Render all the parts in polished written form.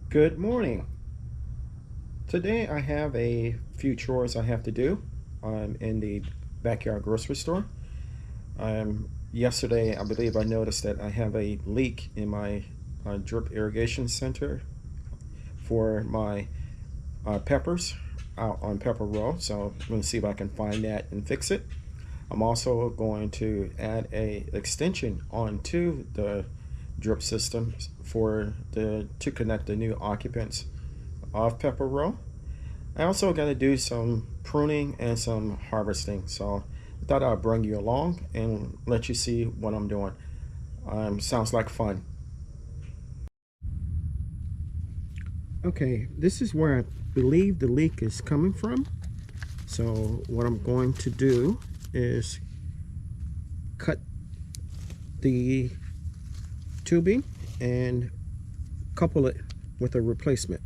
Good morning. Today I have a few chores I have to do. I'm in the backyard grocery store. Yesterday, I believe I noticed that I have a leak in my drip irrigation center for my peppers out on Pepper Row. So I'm going to see if I can find that and fix it. I'm also going to add a extension onto the drip system to connect the new occupants of Pepper Row. I also got to do some pruning and some harvesting, so I thought I'd bring you along and let you see what I'm doing. Sounds like fun. Okay, this is where I believe the leak is coming from. So what I'm going to do is cut the tubing and couple it with a replacement.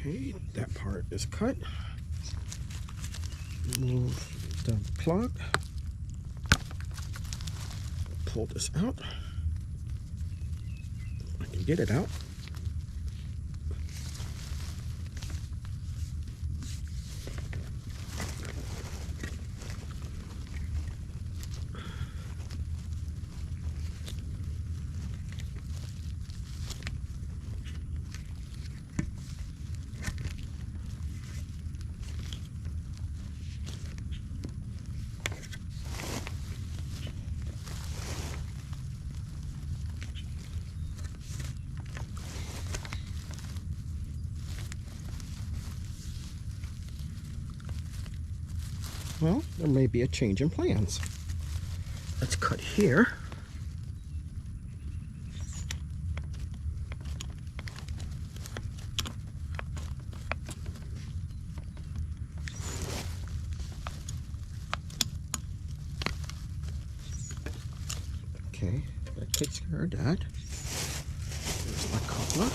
Okay, that part is cut. Remove the plug. Pull this out. I can get it out. Well, there may be a change in plans. Let's cut here. Okay, that takes care of that. There's my coupler.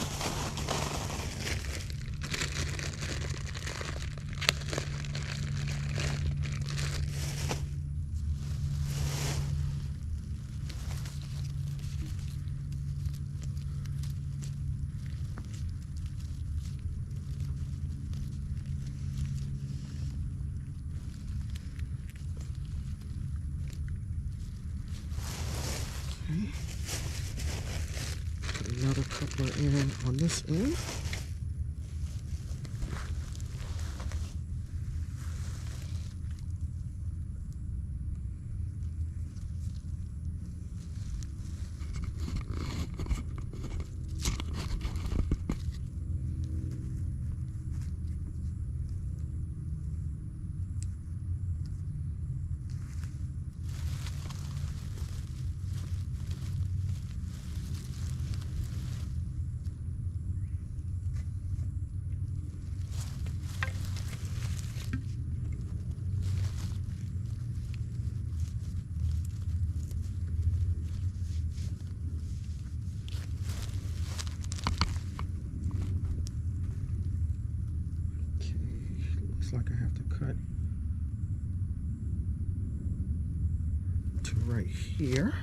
Okay. Put another coupler in on this end. Like I have to cut to right here.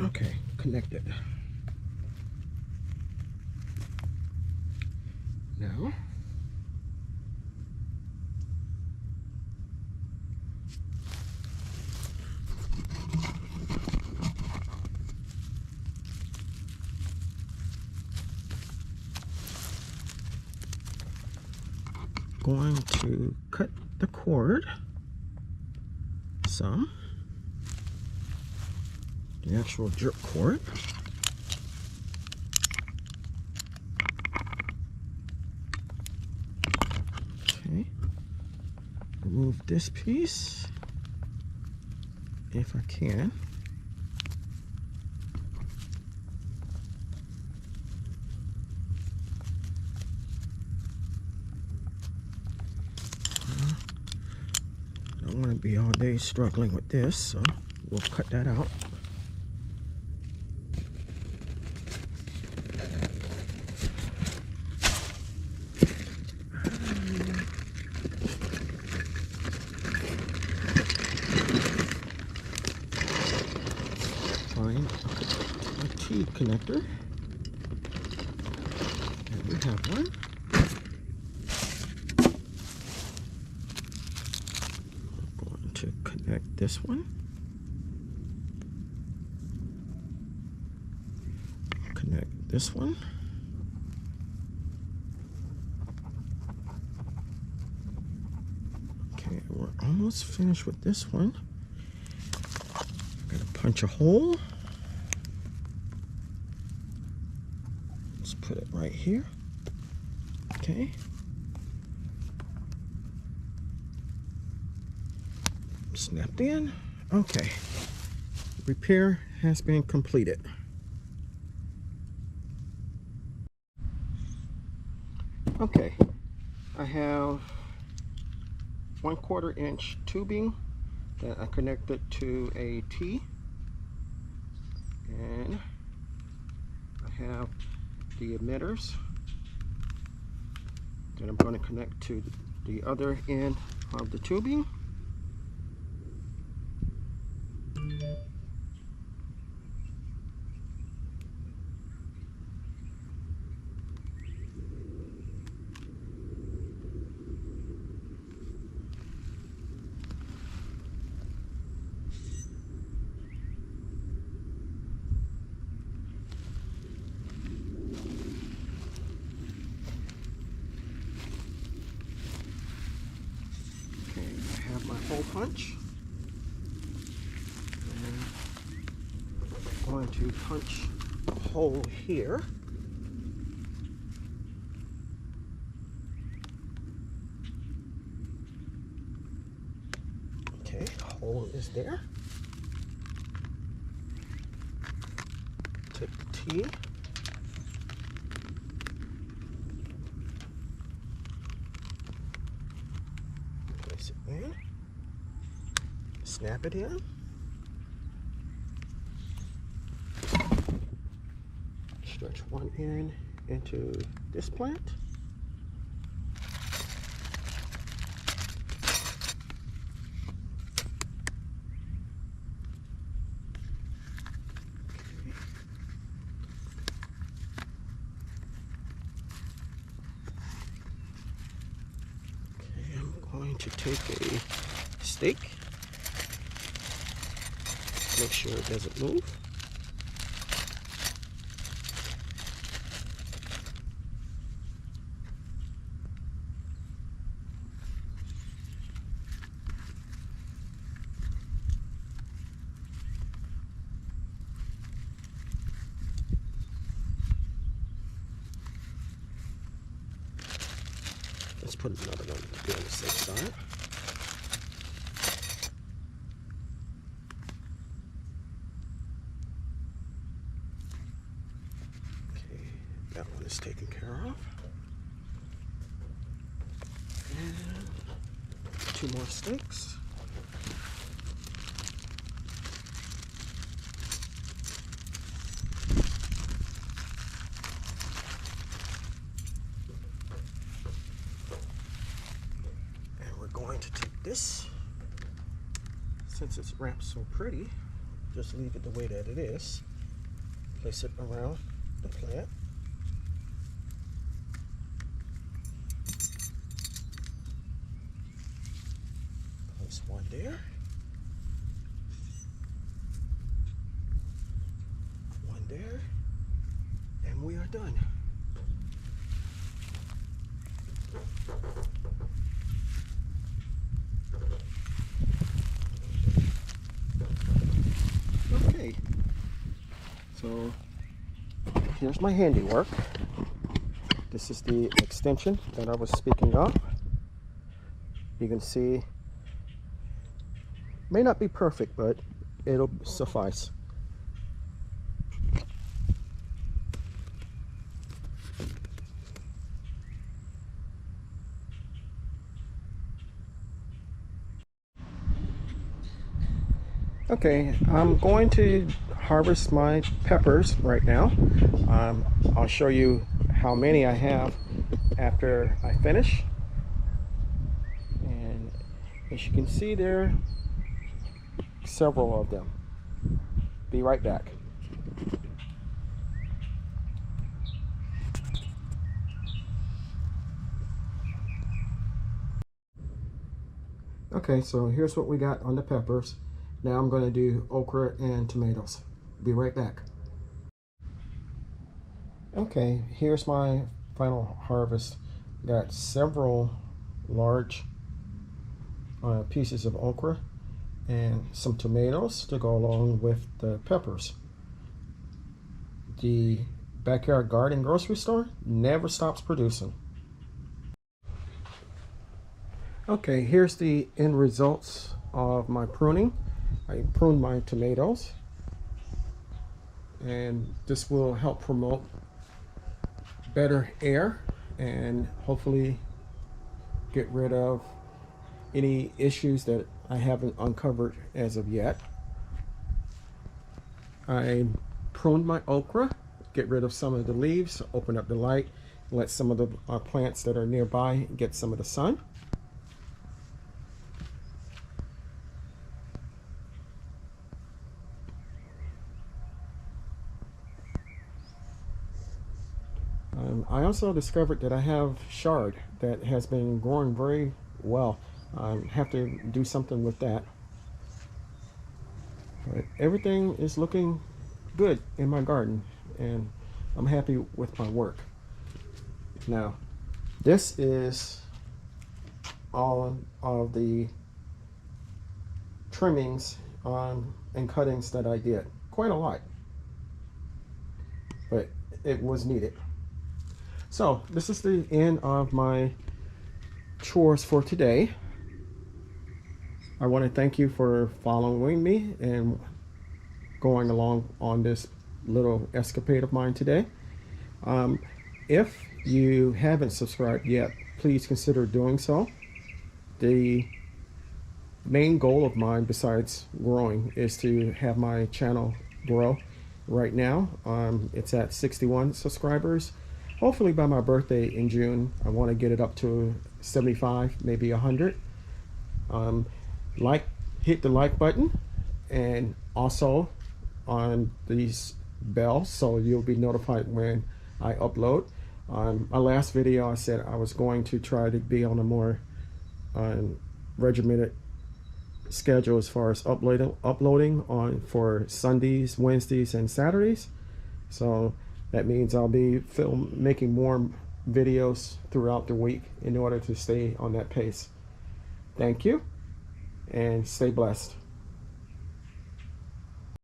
Okay, connected. Now, going to cut the cord some, the actual drip cord. Okay, remove this piece if I can. I don't want to be all day struggling with this, so we'll cut that out. Find a T connector, and we have one. To connect this one, connect this one, okay, we're almost finished with this one. Gotta punch a hole. Let's put it right here. Okay. Snapped in. Okay, repair has been completed. Okay, I have 1/4 inch tubing that I connected to a T, and I have the emitters that I'm going to connect to the other end of the tubing. Hole punch. And I'm going to punch a hole here. Okay, hole is there. Take the T. Place it in. Snap it in. Stretch one end into this plant. Okay, I'm going to take a stake. Make sure it doesn't move. Let's put another one to be on the safe side. That one is taken care of. And 2 more stakes. And we're going to take this, since it's wrapped so pretty, just leave it the way that it is. Place it around the plant. Place one there. One there. And we are done. Okay. So here's my handiwork. This is the extension that I was speaking of. You can see, may not be perfect, but it'll suffice. Okay, I'm going to harvest my peppers right now. I'll show you how many I have after I finish. And as you can see, there are several of them. Be right back. Okay, so here's what we got on the peppers. Now I'm going to do okra and tomatoes. Be right back. Okay, here's my final harvest. Got several large pieces of okra and some tomatoes to go along with the peppers. The backyard garden grocery store never stops producing. Okay, here's the end results of my pruning. I pruned my tomatoes, and this will help promote better air and hopefully get rid of any issues that I haven't uncovered as of yet. I pruned my okra, get rid of some of the leaves, open up the light, let some of the plants that are nearby get some of the sun. I also discovered that I have chard that has been growing very well. I have to do something with that. But everything is looking good in my garden, and I'm happy with my work. Now, this is all of the trimmings and cuttings that I did. Quite a lot, but it was needed. So this is the end of my chores for today. I want to thank you for following me and going along on this little escapade of mine today. If you haven't subscribed yet, please consider doing so. The main goal of mine, besides growing, is to have my channel grow. Right now, it's at 61 subscribers. Hopefully by my birthday in June, I want to get it up to 75, maybe 100. Hit the like button, and also on these bells so you'll be notified when I upload. My last video I said I was going to try to be on a more regimented schedule as far as uploading on for Sundays, Wednesdays, and Saturdays. So that means I'll be making more videos throughout the week in order to stay on that pace. Thank you, and stay blessed.